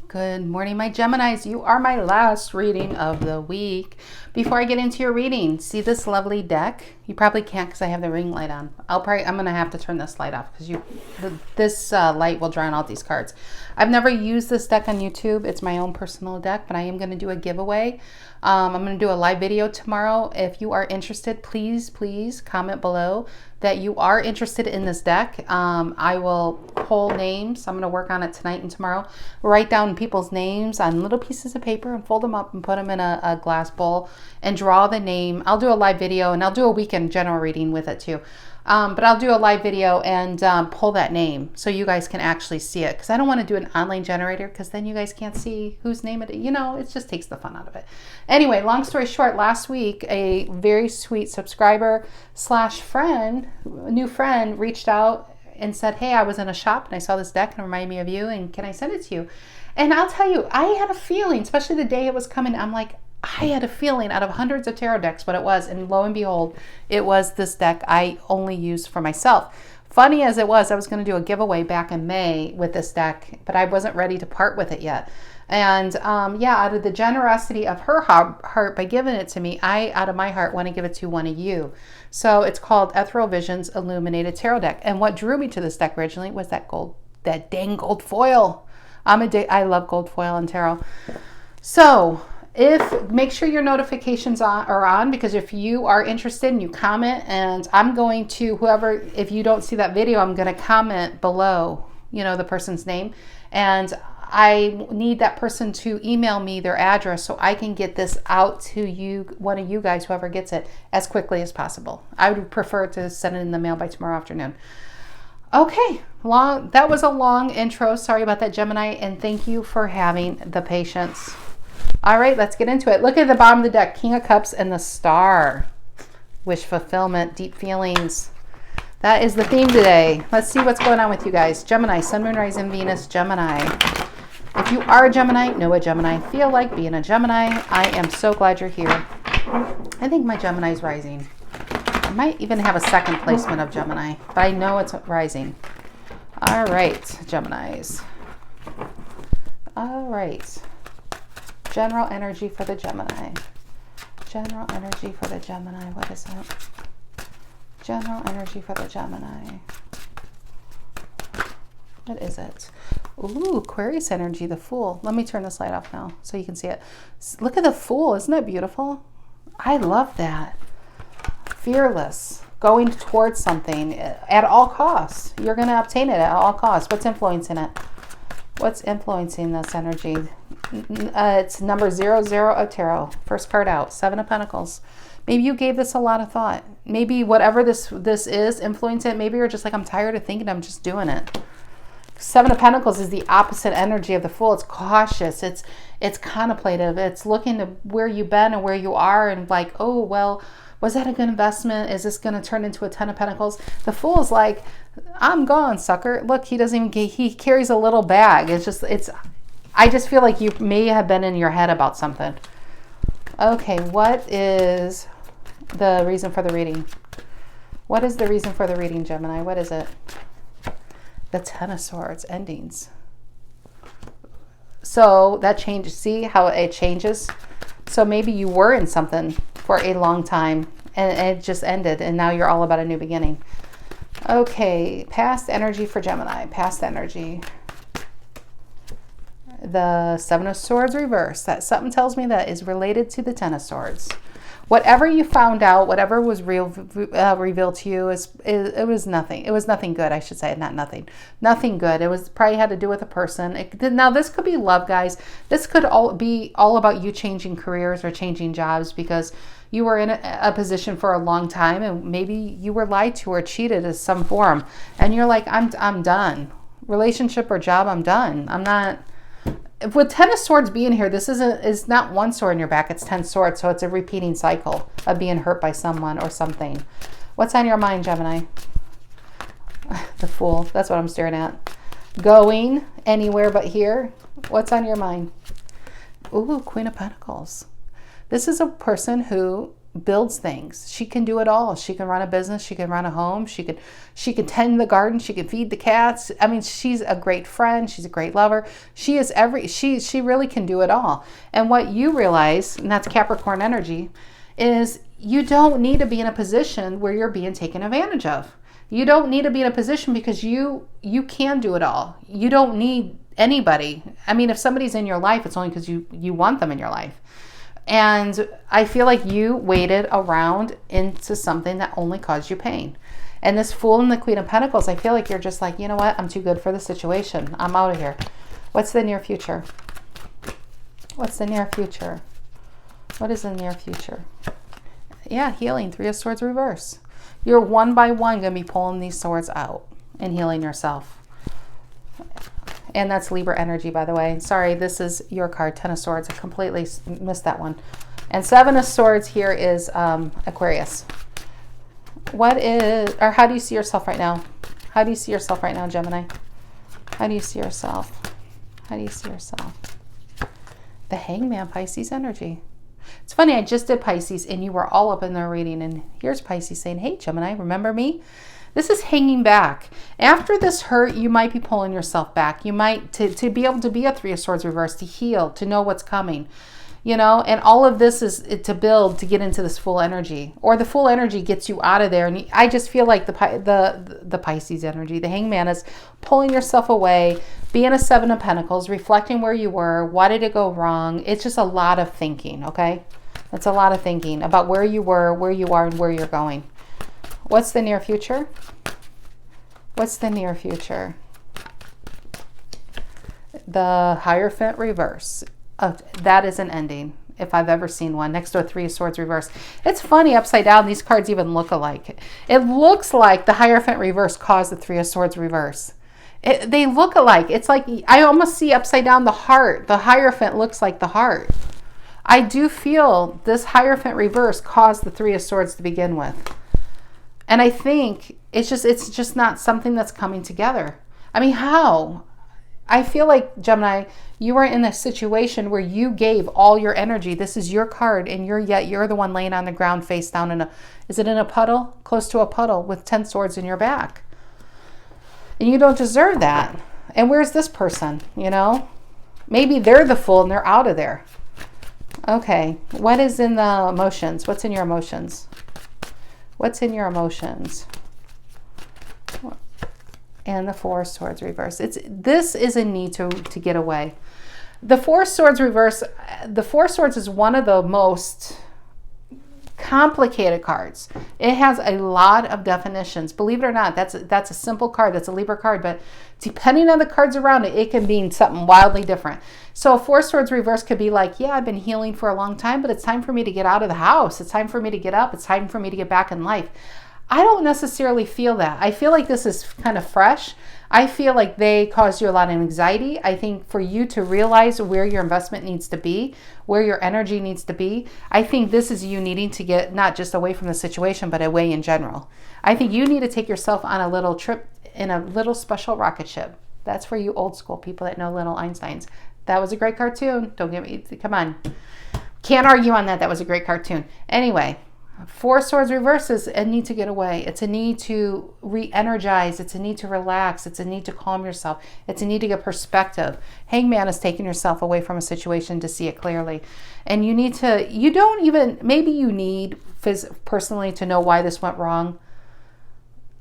Good morning, my Geminis. You are my last reading of the week. Before I get into your reading, see this lovely deck? You probably can't because I have the ring light on. I'm gonna have to turn this light off because this light will drown out these cards. I've never used this deck on YouTube. It's my own personal deck, but I am gonna do a giveaway. I'm gonna do a live video tomorrow. If you are interested, please comment below that you are interested in this deck. I will pull names. I'm going to work on it tonight and tomorrow. Write down people's names on little pieces of paper and fold them up and put them in a glass bowl and draw the name. I'll do a live video and I'll do a weekend general reading with it too. But I'll do a live video and pull that name so you guys can actually see it, because I don't want to do an online generator because then you guys can't see whose name it is. You know, it just takes the fun out of it. Anyway, long story short, last week a very sweet subscriber slash friend, new friend, reached out and said, hey, I was in a shop and I saw this deck and it reminded me of you, and can I send it to you? And I'll tell you, I had a feeling, especially the day it was coming, I'm like, I had a feeling out of hundreds of tarot decks what it was, and lo and behold, it was this deck I only use for myself. Funny as it was, I was going to do a giveaway back in May with this deck, but I wasn't ready to part with it yet. And yeah, out of the generosity of her heart by giving it to me, I, out of my heart, want to give it to one of you. So it's called Ethereal Visions Illuminated Tarot Deck. And what drew me to this deck originally was that dang gold foil. I love gold foil and tarot. So make sure your notifications are on, because if you are interested and you comment, and I'm going to, if you don't see that video, I'm going to comment below, the person's name, and I need that person to email me their address so I can get this out to you, one of you guys, whoever gets it, as quickly as possible. I would prefer to send it in the mail by tomorrow afternoon. Okay, that was a long intro. Sorry about that, Gemini, and thank you for having the patience. All right, let's get into it. Look at the bottom of the deck, King of Cups and the Star. Wish fulfillment, deep feelings. That is the theme today. Let's see what's going on with you guys. Gemini, Sun, Moon, Rising, Venus, Gemini. If you are a Gemini, know a Gemini, feel like being a Gemini, I am so glad you're here. I think my Gemini is rising. I might even have a second placement of Gemini, but I know it's rising. All right, Geminis. All right. General energy for the Gemini. General energy for the Gemini. What is it? General energy for the Gemini. What is it? Ooh, Aquarius energy, the Fool. Let me turn this light off now so you can see it. Look at the Fool. Isn't that beautiful? I love that. Fearless. Going towards something at all costs. You're going to obtain it at all costs. What's influencing it? What's influencing this energy? It's number 00 of tarot. First card out, 7 of Pentacles. Maybe you gave this a lot of thought. Maybe whatever this is influencing it. Maybe you're just like, I'm tired of thinking, I'm just doing it. 7 of Pentacles is the opposite energy of the Fool. It's cautious. It's contemplative. It's looking to where you've been and where you are, and like, oh, well, was that a good investment? Is this going to turn into a 10 of Pentacles? The Fool is like, I'm gone, sucker. Look, he doesn't even he carries a little bag. I just feel like you may have been in your head about something. Okay, what is the reason for the reading? What is the reason for the reading, Gemini? What is it? The 10 of Swords, endings. So that changes. See how it changes? So maybe you were in something for a long time and it just ended, and now you're all about a new beginning. Okay, past energy for Gemini. Past energy. The 7 of Swords reverse. That something tells me that is related to the 10 of Swords. Whatever you found out, whatever was revealed to you, it was nothing. It was nothing good, I should say. Not nothing. Nothing good. It was probably had to do with a person. Now, this could be love, guys. This could be all about you changing careers or changing jobs because you were in a position for a long time and maybe you were lied to or cheated in some form. And you're like, I'm done. Relationship or job, I'm done. I'm not... With 10 of Swords being here, this is not one sword in your back, it's 10 swords, so it's a repeating cycle of being hurt by someone or something. What's on your mind, Gemini? The Fool, that's what I'm staring at. Going anywhere but here. What's on your mind? Ooh, Queen of Pentacles. This is a person who builds things. She can do it all. She can run a business. She can run a home. She can tend the garden. She can feed the cats. I mean, she's a great friend. She's a great lover. She really can do it all. And what you realize, and that's Capricorn energy, is you don't need to be in a position where you're being taken advantage of. You don't need to be in a position because you can do it all. You don't need anybody. I mean, if somebody's in your life, it's only because you want them in your life. And I feel like you waited around into something that only caused you pain. And this Fool and the Queen of Pentacles, I feel like you're just like, you know what? I'm too good for the situation. I'm out of here. What's the near future? What's the near future? What is the near future? Yeah, healing. Three of Swords reverse. You're one by one going to be pulling these swords out and healing yourself. And that's Libra energy, by the way. Sorry, this is your card, Ten of Swords. I completely missed that one. And Seven of Swords here is Aquarius. How do you see yourself right now? How do you see yourself right now, Gemini? How do you see yourself? How do you see yourself? The Hangman, Pisces energy. It's funny, I just did Pisces and you were all up in their reading. And here's Pisces saying, hey, Gemini, remember me? This is hanging back. After this hurt, you might be pulling yourself back. You might, to be able to be a Three of Swords reverse, to heal, to know what's coming, you know, and all of this is to build, to get into this Fool energy, or the Fool energy gets you out of there. And I just feel like the Pisces energy, the Hangman, is pulling yourself away, being a Seven of Pentacles, reflecting where you were. Why did it go wrong? It's just a lot of thinking, okay? It's a lot of thinking about where you were, where you are, and where you're going. What's the near future? What's the near future? The Hierophant reverse. That is an ending, if I've ever seen one, next to a Three of Swords reverse. It's funny, upside down, these cards even look alike. It looks like the Hierophant reverse caused the Three of Swords reverse. They look alike. It's like, I almost see upside down the heart. The Hierophant looks like the heart. I do feel this Hierophant reverse caused the Three of Swords to begin with. And I think it's just not something that's coming together. I mean, how? I feel like, Gemini, you are in a situation where you gave all your energy. This is your card, and you're the one laying on the ground face down is it in a puddle? Close to a puddle with 10 swords in your back. And you don't deserve that. And where's this person, you know? Maybe they're the Fool and they're out of there. Okay, what is in the emotions? What's in your emotions? What's in your emotions? And the Four of Swords reverse. This is a need to get away. The Four of Swords reverse, the Four of Swords is one of the most complicated cards. It has a lot of definitions. Believe it or not, that's a simple card. That's a Libra card, but depending on the cards around it, it can mean something wildly different. So a Four of Swords reverse could be like, yeah, I've been healing for a long time, but it's time for me to get out of the house. It's time for me to get up. It's time for me to get back in life. I don't necessarily feel that. I feel like this is kind of fresh. I feel like they caused you a lot of anxiety. I think for you to realize where your investment needs to be, where your energy needs to be, I think this is you needing to get not just away from the situation, but away in general. I think you need to take yourself on a little trip in a little special rocket ship. That's for you old school people that know little Einsteins. That was a great cartoon. Don't get me, come on. Can't argue on that. That was a great cartoon. Anyway, Four of Swords reverse is a need to get away. It's a need to re-energize. It's a need to relax. It's a need to calm yourself. It's a need to get perspective. Hangman is taking yourself away from a situation to see it clearly. And you need to, maybe you need personally to know why this went wrong.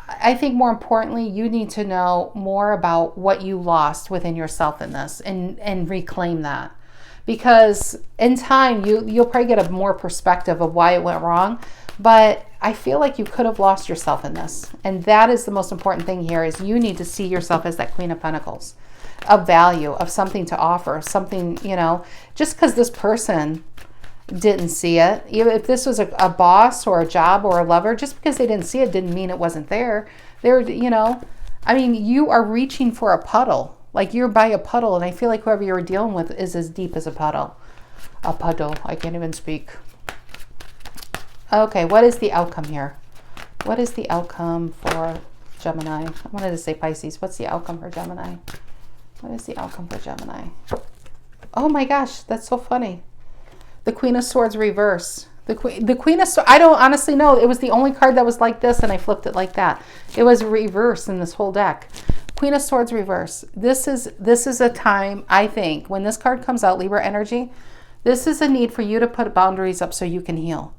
I think more importantly, you need to know more about what you lost within yourself in this and reclaim that. Because in time, you'll probably get a more perspective of why it went wrong. But I feel like you could have lost yourself in this. And that is the most important thing here, is you need to see yourself as that Queen of Pentacles, of value, of something to offer, something, you know, just because this person didn't see it. Even if this was a boss or a job or a lover, just because they didn't see it didn't mean it wasn't there. You know, I mean, you are reaching for a puddle. Like you're by a puddle, and I feel like whoever you're dealing with is as deep as a puddle. A puddle. I can't even speak. Okay, what is the outcome here? What is the outcome for Gemini? I wanted to say Pisces. What's the outcome for Gemini? What is the outcome for Gemini? Oh my gosh, that's so funny. The Queen of Swords reverse. The Queen of Swords, I don't honestly know. It was the only card that was like this, and I flipped it like that. It was reversed in this whole deck. Queen of Swords reverse. This is a time, I think, when this card comes out, Libra energy, this is a need for you to put boundaries up so you can heal.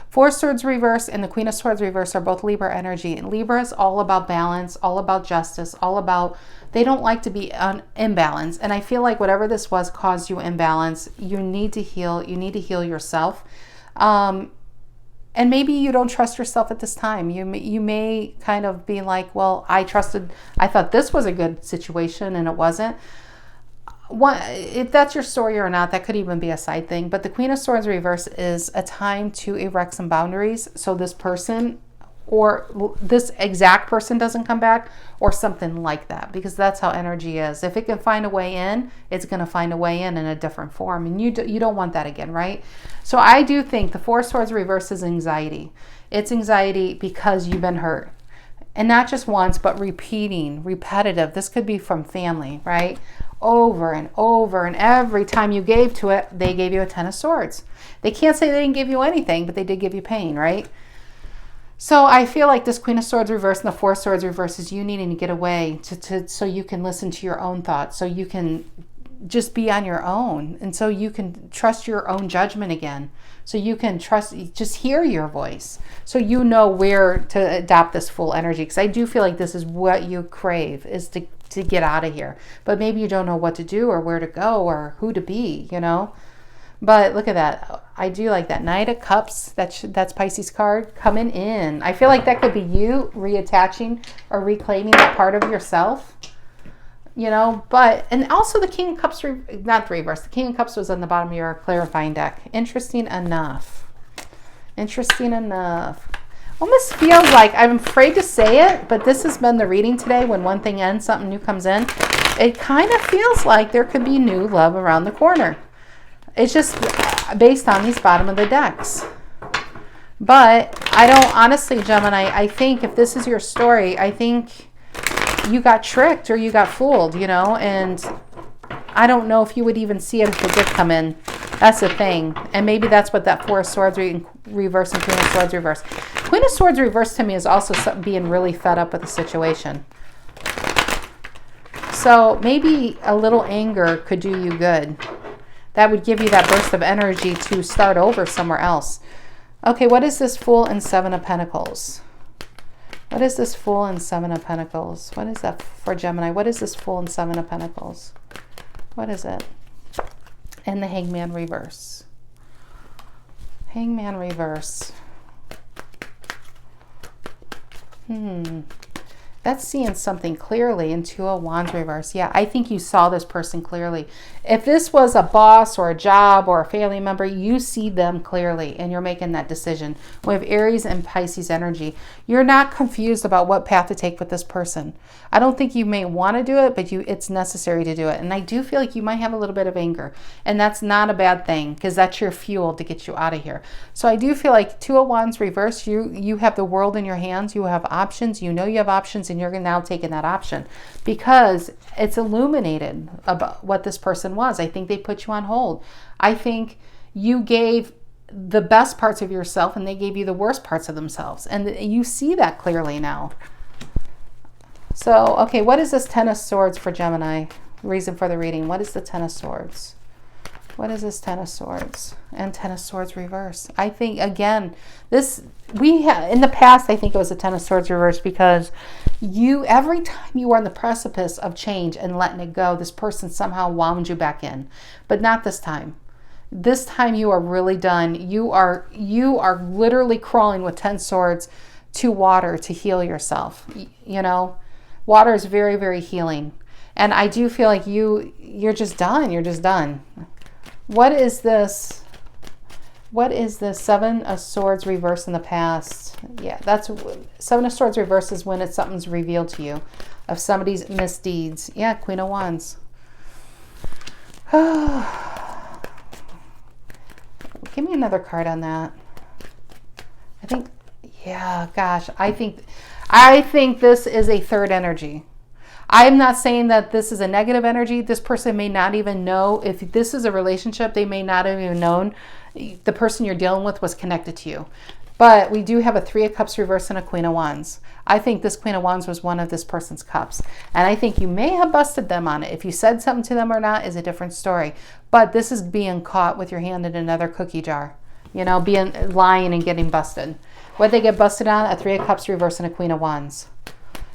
Four of Swords reverse and the Queen of Swords reverse are both Libra energy. And Libra is all about balance, all about justice, all about, they don't like to be imbalance. And I feel like whatever this was caused you imbalance. You need to heal. You need to heal yourself. And maybe you don't trust yourself at this time. You may kind of be like, well, I thought this was a good situation and it wasn't. If that's your story or not, that could even be a side thing. But the Queen of Swords reverse is a time to erect some boundaries so this person or this exact person doesn't come back or something like that, because that's how energy is. If it can find a way in, it's going to find a way in a different form, and you don't want that again, right? So I do think the Four of Swords reverse is anxiety. It's anxiety because you've been hurt. And not just once, but repetitive. This could be from family, right? Over and over, and every time you gave to it, they gave you a Ten of Swords. They can't say they didn't give you anything, but they did give you pain, right? So I feel like this Queen of Swords reverse and the Four of Swords reverse is you needing to get away so you can listen to your own thoughts, so you can just be on your own, and so you can trust your own judgment again, so you can just hear your voice, so you know where to adopt this full energy, because I do feel like this is what you crave, is to get out of here, but maybe you don't know what to do or where to go or who to be, you know. But look at that. I do like that Knight of Cups. That's Pisces card coming in. I feel like that could be you reattaching or reclaiming that part of yourself, you know. But, and also the King of Cups, not the reverse. The King of Cups was on the bottom of your clarifying deck. Interesting enough. Interesting enough. Almost feels like, I'm afraid to say it, but this has been the reading today. When one thing ends, something new comes in. It kind of feels like there could be new love around the corner. It's just based on these bottom of the decks. But I don't, honestly, Gemini, I think if this is your story, I think you got tricked or you got fooled, you know, and I don't know if you would even see it if it did come in. That's the thing. And maybe that's what that Four of Swords reverse and Queen of Swords reverse. Queen of Swords reverse to me is also being really fed up with the situation. So maybe a little anger could do you good. That would give you that burst of energy to start over somewhere else. Okay, what is this Fool and Seven of Pentacles? What is this Fool and Seven of Pentacles? What is that for Gemini? What is this Fool and Seven of Pentacles? What is it? And the Hangman reverse. Hangman reverse. That's seeing something clearly in Two of Wands reverse. Yeah, I think you saw this person clearly. If this was a boss or a job or a family member, you see them clearly and you're making that decision. We have Aries and Pisces energy. You're not confused about what path to take with this person. I don't think you may want to do it, but it's necessary to do it. And I do feel like you might have a little bit of anger. And that's not a bad thing, because that's your fuel to get you out of here. So I do feel like Two of Wands reverse, you have the world in your hands. You have options. You know you have options, and you're now taking that option because it's illuminated about what this person was. I think they put you on hold. I think you gave the best parts of yourself and they gave you the worst parts of themselves. And you see that clearly now. So, okay, what is this Ten of Swords for Gemini? Reason for the reading. What is the Ten of Swords? What is this Ten of Swords? And Ten of Swords reverse. I think, again, in the past, I think it was a Ten of Swords reverse because every time you were on the precipice of change and letting it go, this person somehow wound you back in. But not this time. This time you are really done. You are literally crawling with 10 swords to water to heal yourself. You know, water is very, very healing. And I do feel like you're just done. You're just done. What is this? What is this? Seven of Swords reverse in the past. Yeah, that's Seven of Swords reverse is when something's revealed to you of somebody's misdeeds. Yeah, Queen of Wands. Give me another card on that. I think, yeah, gosh, I think this is a third energy. I'm not saying that this is a negative energy. This person may not even know if this is a relationship. They may not have even known the person you're dealing with was connected to you. But we do have a Three of Cups reverse and a Queen of Wands. I think this Queen of Wands was one of this person's cups. And I think you may have busted them on it. If you said something to them or not is a different story. But this is being caught with your hand in another cookie jar. You know, being lying and getting busted. What did they get busted on? A Three of Cups reverse and a Queen of Wands.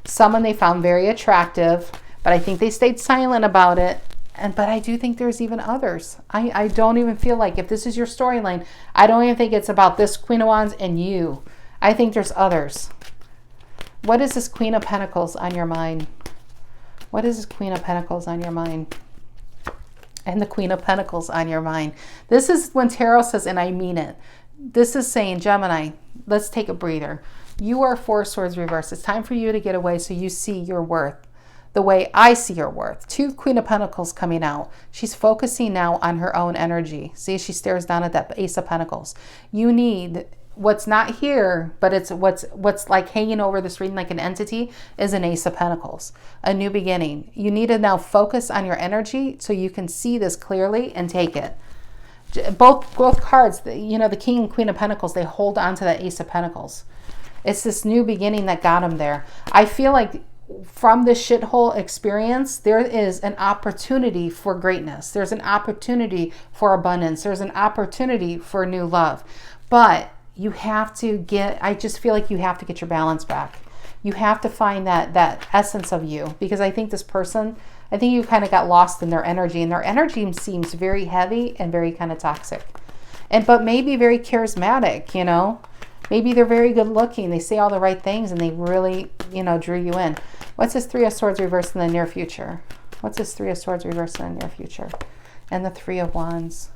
Someone they found very attractive, but I think they stayed silent about it. But I do think there's even others. I don't even feel like, if this is your storyline, I don't even think it's about this Queen of Wands and you. I think there's others. What is this Queen of Pentacles on your mind? What is this Queen of Pentacles on your mind? And the Queen of Pentacles on your mind. This is when tarot says, and I mean it. This is saying, Gemini, let's take a breather. You are Four of Swords reversed. It's time for you to get away so you see your worth the way I see your worth. Two Queen of Pentacles coming out. She's focusing now on her own energy. See, she stares down at that Ace of Pentacles. You need what's not here, but it's what's like hanging over this reading like an entity is an Ace of Pentacles, a new beginning. You need to now focus on your energy so you can see this clearly and take it. Both cards, you know, the King and Queen of Pentacles, they hold on to that Ace of Pentacles. It's this new beginning that got them there. I feel like from this shithole experience, there is an opportunity for greatness. There's an opportunity for abundance. There's an opportunity for new love. But you have to get, I just feel like you have to get your balance back. You have to find that essence of you, because I think this person, I think you kind of got lost in their energy, and their energy seems very heavy and very kind of toxic. But maybe very charismatic, you know. Maybe they're very good looking. They say all the right things and they really, you know, drew you in. What's this Three of Swords reversed in the near future? What's this Three of Swords reversed in the near future? And the Three of Wands.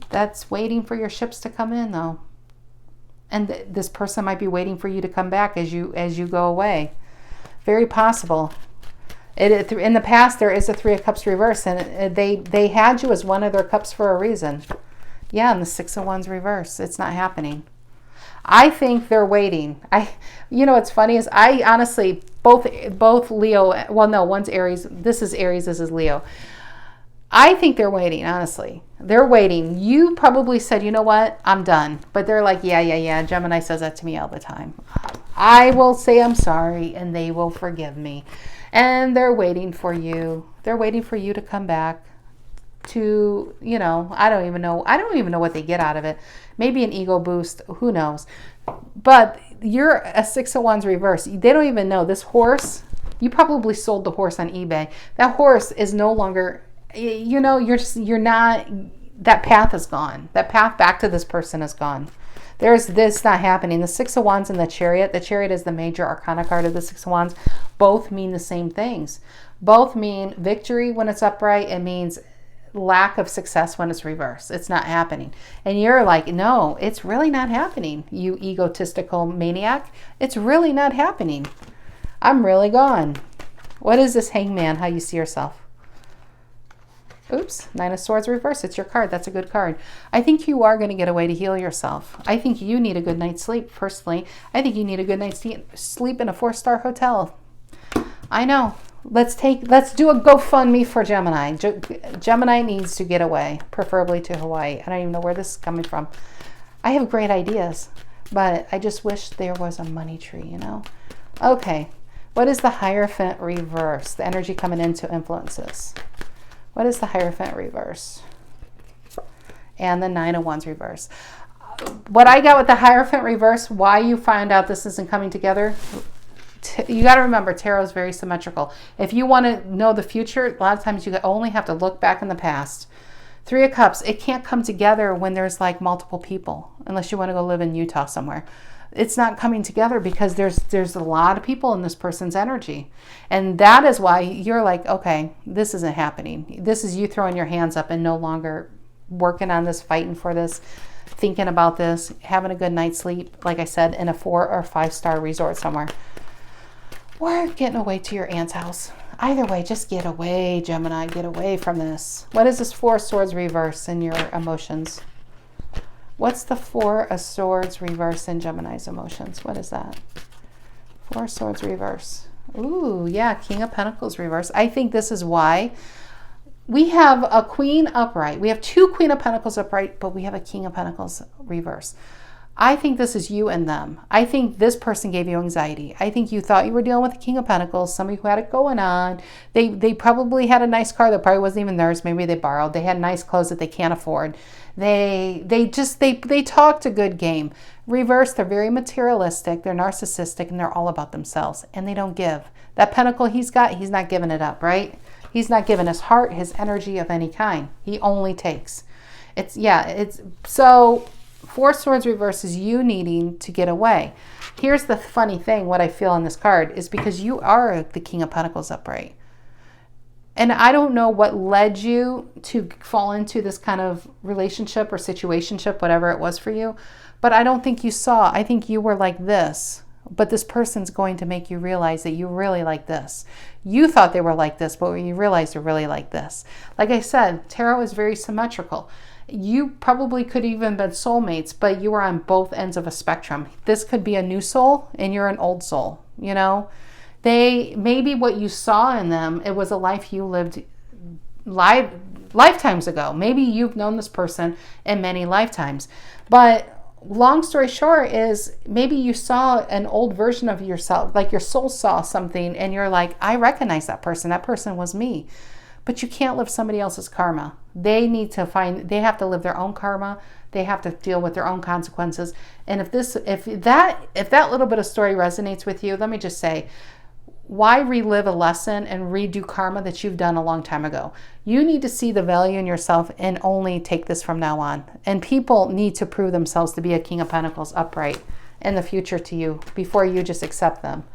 That's waiting for your ships to come in, though. And this person might be waiting for you to come back as you go away. Very possible. In the past, there is a Three of Cups reversed, and they had you as one of their cups for a reason. Yeah, and the Six of Wands reversed. It's not happening. I think they're waiting. You know what's funny is I honestly, both Leo, well, no, one's Aries. This is Aries, this is Leo. I think they're waiting, honestly. They're waiting. You probably said, you know what, I'm done. But they're like, yeah. Gemini says that to me all the time. I will say I'm sorry and they will forgive me. And they're waiting for you. They're waiting for you to come back to, you know, I don't even know what they get out of it. Maybe an ego boost, who knows. But you're a Six of Wands reverse. They don't even know. This horse, you probably sold the horse on eBay. That horse is no longer, you know, you're not, that path is gone. That path back to this person is gone. There's this not happening. The Six of Wands and the Chariot is the major arcana card of the Six of Wands. Both mean the same things. Both mean victory when it's upright. It means lack of success when it's reversed. It's not happening. And you're like, no, it's really not happening, you egotistical maniac. It's really not happening. I'm really gone. What is this Hangman? How you see yourself? Oops, Nine of Swords reversed. It's your card. That's a good card. I think you are going to get away to heal yourself. I think you need a good night's sleep, personally. I think you need a good night's sleep in a 4-star hotel. I know. Let's do a GoFundMe for Gemini. Gemini needs to get away, preferably to Hawaii. I don't even know where this is coming from. I have great ideas, but I just wish there was a money tree, you know? Okay. What is the Hierophant reverse? The energy coming in to influence this. What is the Hierophant reverse? And the Nine of Wands reverse. What I got with the Hierophant reverse, why you find out this isn't coming together, you got to remember, tarot is very symmetrical. If you want to know the future, a lot of times you only have to look back in the past. Three of Cups, it can't come together when there's like multiple people, unless you want to go live in Utah somewhere. It's not coming together because there's a lot of people in this person's energy. And that is why you're like, okay, this isn't happening. This is you throwing your hands up and no longer working on this, fighting for this, thinking about this, having a good night's sleep, like I said, in a 4 or 5-star resort somewhere. Or getting away to your aunt's house. Either way, just get away, Gemini. Get away from this. What is this Four of Swords reverse in your emotions? What's the Four of Swords reverse in Gemini's emotions? What is that? Four of Swords reverse. Ooh, yeah, King of Pentacles reverse. I think this is why we have a Queen upright. We have 2 Queen of Pentacles upright, but we have a King of Pentacles reverse. I think this is you and them. I think this person gave you anxiety. I think you thought you were dealing with the King of Pentacles, somebody who had it going on. They probably had a nice car that probably wasn't even theirs. Maybe they borrowed. They had nice clothes that they can't afford. They talked a good game. Reverse, they're very materialistic. They're narcissistic, and they're all about themselves, and they don't give. That pentacle he's got, he's not giving it up, right? He's not giving his heart, his energy of any kind. He only takes. So 4 Swords reverse is you needing to get away. Here's the funny thing, what I feel on this card is because you are the King of Pentacles upright. And I don't know what led you to fall into this kind of relationship or situationship, whatever it was for you, but I don't think you saw. I think you were like this, but this person's going to make you realize that you really like this. You thought they were like this, but when you realize they're really like this. Like I said, tarot is very symmetrical. You probably could even been soulmates, but you were on both ends of a spectrum. This could be a new soul and you're an old soul, you know? Maybe what you saw in them, it was a life you lived lifetimes ago. Maybe you've known this person in many lifetimes. But long story short is maybe you saw an old version of yourself, like your soul saw something and you're like, I recognize that person. That person was me. But you can't live somebody else's karma. They have to live their own karma. They have to deal with their own consequences. And if that little bit of story resonates with you, let me just say, why relive a lesson and redo karma that you've done a long time ago? You need to see the value in yourself and only take this from now on. And people need to prove themselves to be a King of Pentacles upright in the future to you before you just accept them.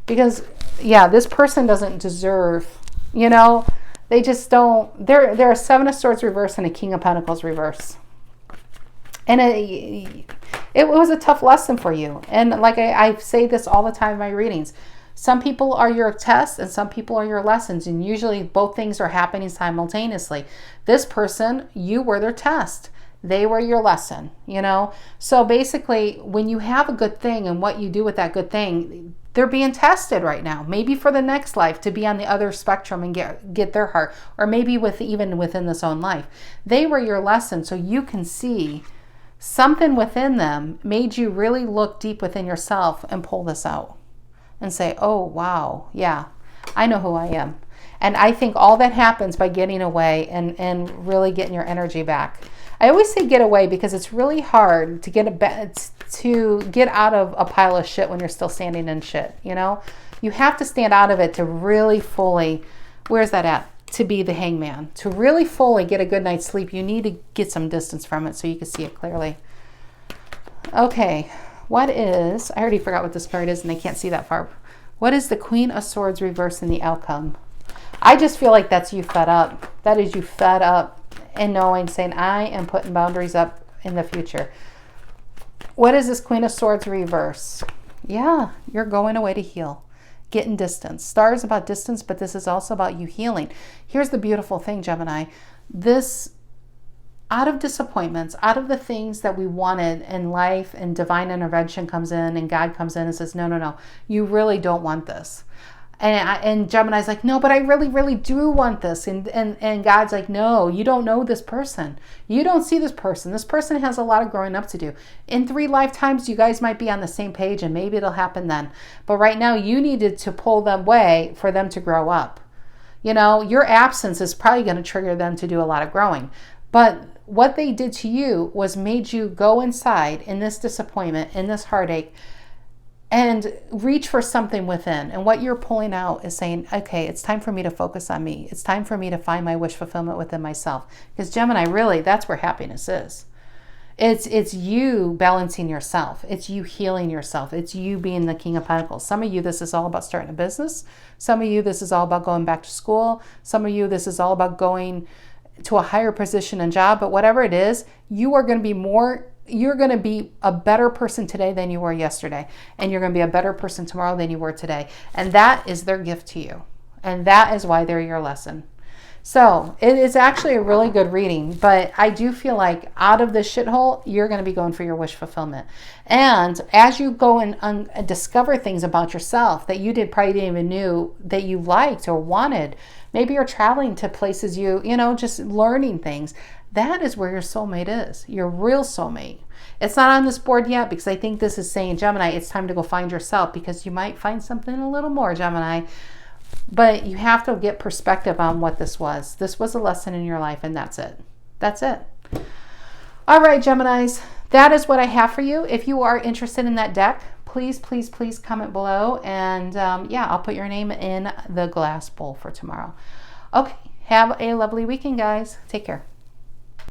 Because, yeah, this person doesn't deserve, you know, they just don't. They're a 7 of Swords reverse and a King of Pentacles reverse. And it was a tough lesson for you. And like I say this all the time in my readings, some people are your test and some people are your lessons. And usually both things are happening simultaneously. This person, you were their test. They were your lesson, you know? So basically, when you have a good thing and what you do with that good thing, they're being tested right now. Maybe for the next life to be on the other spectrum and get their heart. Or maybe even within this own life. They were your lesson so you can see something within them made you really look deep within yourself and pull this out. And say, oh, wow, yeah, I know who I am. And I think all that happens by getting away and really getting your energy back. I always say get away because it's really hard to get out of a pile of shit when you're still standing in shit, you know? You have to stand out of it to really fully, where's that at? To be the hangman. To really fully get a good night's sleep, you need to get some distance from it so you can see it clearly. Okay. I already forgot what this card is and I can't see that far. What is the Queen of Swords reverse in the outcome? I just feel like that's you fed up. That is you fed up and knowing, saying, I am putting boundaries up in the future. What is this Queen of Swords reverse? Yeah, you're going away to heal. Getting distance. Star is about distance, but this is also about you healing. Here's the beautiful thing, Gemini. Out of disappointments, out of the things that we wanted in life, and divine intervention comes in and God comes in and says, no, you really don't want this. And Gemini's like, no, but I really, really do want this. And God's like, no, you don't know this person. You don't see this person. This person has a lot of growing up to do. In 3 lifetimes, you guys might be on the same page and maybe it'll happen then. But right now you needed to pull them away for them to grow up. You know, your absence is probably going to trigger them to do a lot of growing. But what they did to you was made you go inside in this disappointment, in this heartache, and reach for something within. And what you're pulling out is saying, okay, it's time for me to focus on me. It's time for me to find my wish fulfillment within myself. Because Gemini, really, that's where happiness is. It's you balancing yourself. It's you healing yourself. It's you being the King of Pentacles. Some of you, this is all about starting a business. Some of you, this is all about going back to school. Some of you, this is all about going to a higher position and job. But whatever it is, you're going to be a better person today than you were yesterday. And you're going to be a better person tomorrow than you were today. And that is their gift to you. And that is why they're your lesson. So it is actually a really good reading. But I do feel like out of this shithole, you're going to be going for your wish fulfillment. And as you go and discover things about yourself that you probably didn't even knew that you liked or wanted, Maybe you're traveling to places you know, just learning things. That is where your soulmate is, your real soulmate. It's not on this board yet because I think this is saying, Gemini, it's time to go find yourself, because you might find something a little more, Gemini. But you have to get perspective on what this was. This was a lesson in your life, and that's it. That's it. All right, Geminis, that is what I have for you. If you are interested in that deck, please, please, please comment below. And yeah, I'll put your name in the glass bowl for tomorrow. Okay, have a lovely weekend, guys. Take care.